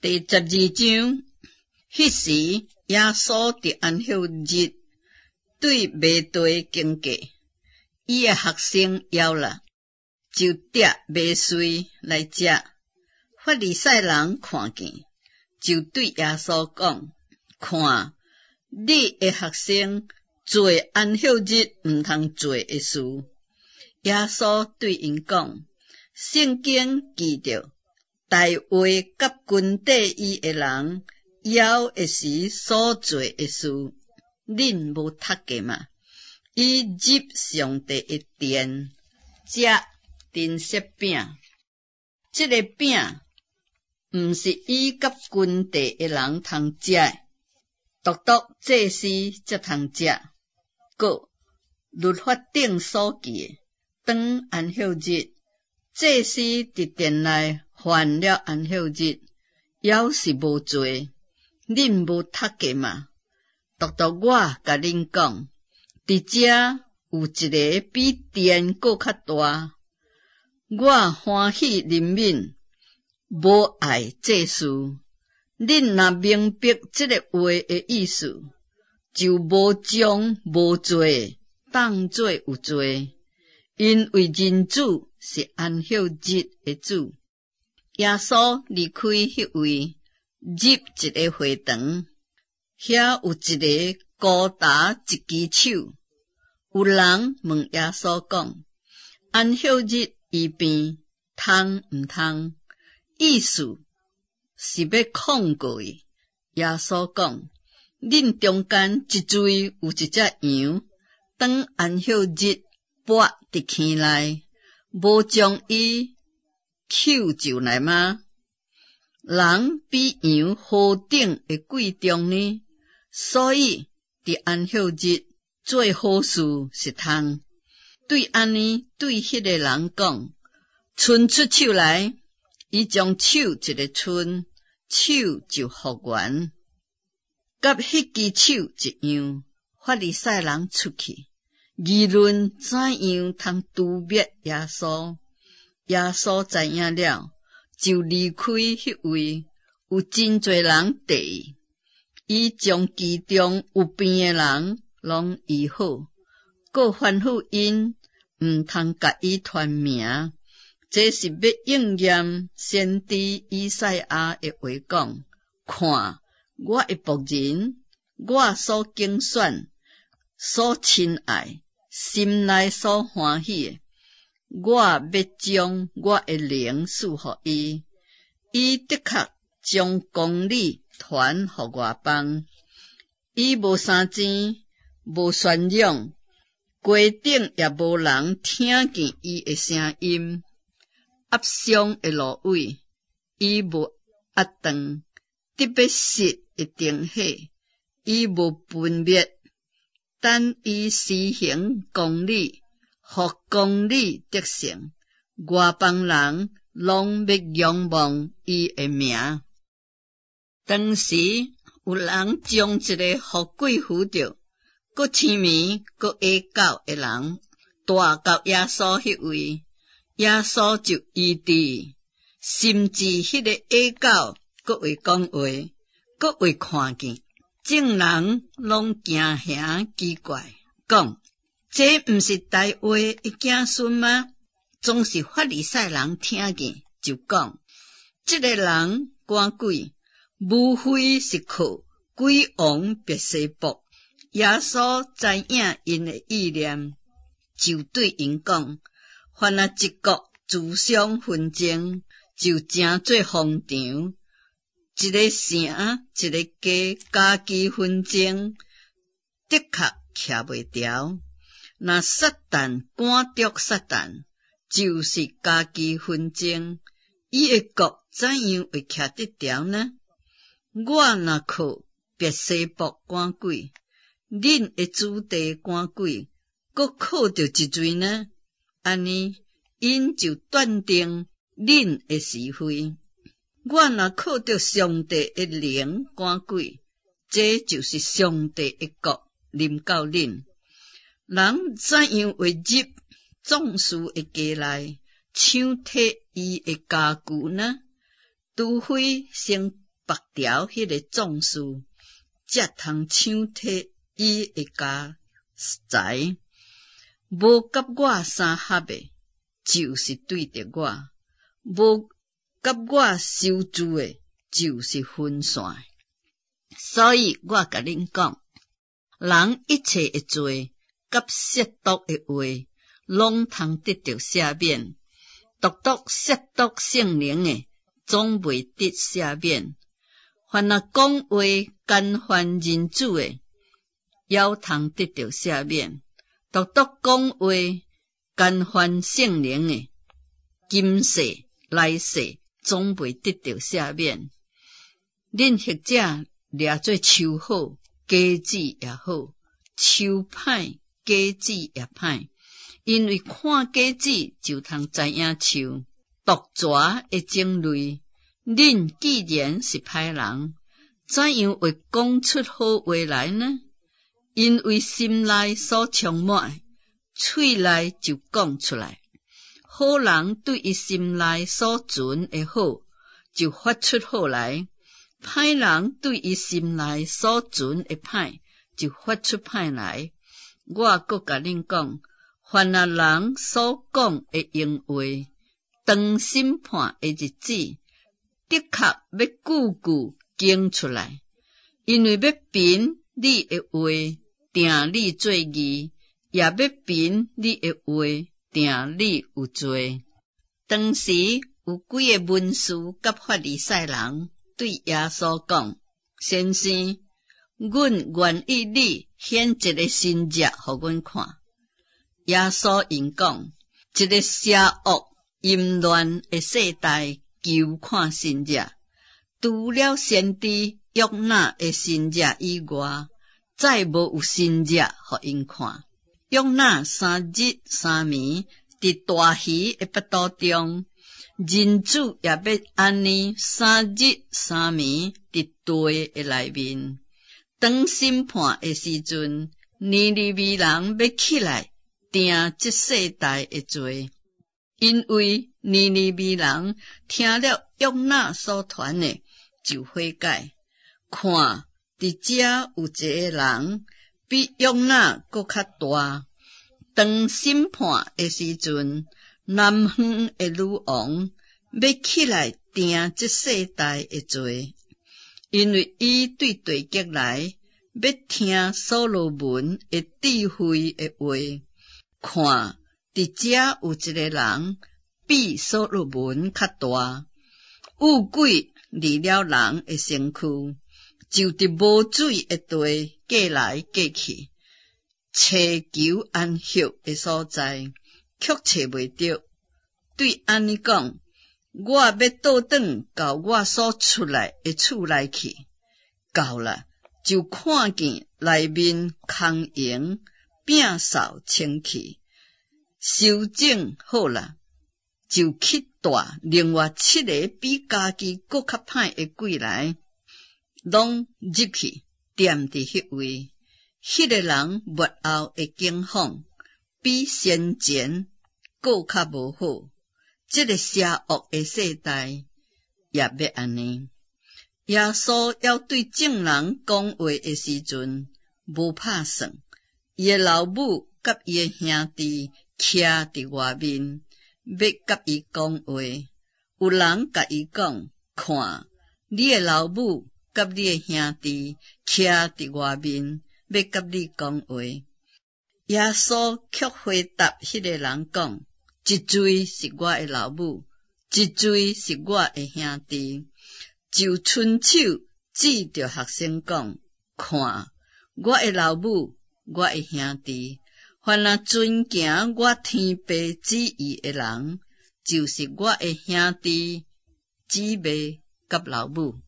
第12章，迄时耶稣伫安息日对卖地经过，伊诶学生枵啦，就摘麦穗来食。法利赛人看见，就对耶稣讲：看，你诶学生做安息日毋通做诶事。耶稣对因讲：圣经记着，大卫甲军队伊诶人枵诶时所做诶事，恁无读过嘛？伊入上帝诶殿，食陈设饼，这个饼毋是伊甲军队诶人通食诶，独独祭司才通食。个律法顶所记诶，当安息日，祭司伫殿内犯了安息日，犹是无做，恁无读过嘛？独独我甲恁讲，伫遮有一个比殿搁较大。我欢喜怜悯，无爱这事。恁若明白这个话的意思，就无将无做当作有做，因为人子是安息日的主。耶稣离开迄位，入一个会堂，遐有一个高达一只手。有人问耶稣讲：安息日医病通毋通？意思是要控告伊。耶稣讲：恁中间一水有一只羊，当安息日拔伫坑内，无将伊扣就来吗？人比羊好顶会贵重呢，所以伫安息日做好事是通。对安尼对迄个人讲，伸出手来，伊将手一个伸，手就复原。甲迄只手一样，法利赛人出去，议论怎样通誅灭耶稣。耶稣知影了，就离开迄位，有真侪人缀伊。伊将其中有病诶人拢医好，搁吩咐因毋通甲伊传名。这是要应验先知以赛亚诶话讲：看，我诶仆人，我所拣选、所亲爱、心内所欢喜诶，我要将我诶灵赐予伊。伊的确将公理传予外邦。伊无三钱，无宣扬，街顶也无人听见伊诶声音。压伤诶芦苇，伊无压断；特别实诶钉血，伊无分灭。等伊施行公理，互公理得胜，外邦人拢要仰望伊诶名。当时有人将一个富贵扶着，搁痴迷，搁下教诶人带到耶稣迄位。耶稣就医治，甚至迄个下教搁会讲话，搁会看见，众人拢惊吓奇怪，讲：这毋是大卫的子孙吗？总是法利赛人听见，就讲：这个人赶鬼，无非是靠鬼王别西卜。耶稣知影因的意念，就对因讲：凡那一国自相纷争，就成做荒场；一个城一个家己纷争，的确徛袂牢。若撒旦赶逐撒旦，就是家己纷争，伊的国怎样会徛得牢呢？我若靠别西卜赶鬼，恁的子弟赶鬼，搁靠着一位呢？安尼，因就断定恁的是非。我若靠着上帝的灵赶鬼，这就是上帝的国临到恁。人怎样会入壮士的家内，抢摕伊的家具呢？除非先白条迄个壮士，才通抢摕伊的家财。无甲我相合的，就是对着我；无甲我收租的，就是分散。所以我甲恁讲，人一切会做，甲亵渎的话，拢通得到赦免；独独亵渎圣灵的，总袂得赦免。凡那讲话干犯人主的，也通得到赦免；独独讲话干犯圣灵的，今世来世总袂得到赦免。恁或者掠做树好，果子也好；树歹，果子也歹。因为看果子就通知影树，毒蛇会种类。恁既然是歹人，怎样会讲出好话来呢？因为心内所充满，嘴内就讲出来。好人对伊心内所存的好，就发出好来；歹人对伊心内所存的歹，就发出歹来。我搁甲恁讲，凡那人所讲的用话，当审判的日子，的确要句句讲出来，因为要凭你的话定你做义，也要凭你的话定你有罪。当时有几个文士甲法利赛人对耶稣讲：先生，阮愿意你显一个神迹互阮看。耶稣因讲：一个邪恶淫乱的世代求看神迹，除了先知约拿的神迹以外，再无有神迹互因看。约拿3日3暝伫大鱼的腹肚中，人子也要安尼3日3暝伫地的内面。当审判的时阵，尼尼微人要起来定这世代的罪，因为尼尼微人听了约拿所传的，就悔改。看，伫遮有一个人比约拿搁较大。当审判的时阵，南方的女王要起来定这世代的罪，因为伊对地极来要听所罗门的智慧的话。看，伫遮有一个人比所罗门较大。乌鬼离了人的身躯，就伫无水的地过来过去，找求安息的所在，却找袂着。对安尼讲，我要倒转到我所出来的厝内去。到了，就看见内面空营，摒扫清气，修整好了，就去带另外7个比家己搁较歹的鬼来，拢入去踮伫迄位。迄个人幕后的景况，比先前搁较无好。这个邪恶的世代也要安尼。耶稣要对众人讲话的时阵，无拍算，伊的老母甲伊的兄弟徛伫外面，要甲伊讲话。有人甲伊讲：看，你的老母甲你的兄弟徛伫外面，要甲你讲话。耶稣却回答迄个人讲：一罪是我的老母，一罪是我的兄弟。就伸手指着学生讲：看，我的老母，我的兄弟，凡那遵行我天父旨意的人，就是我的兄弟、姊妹甲老母。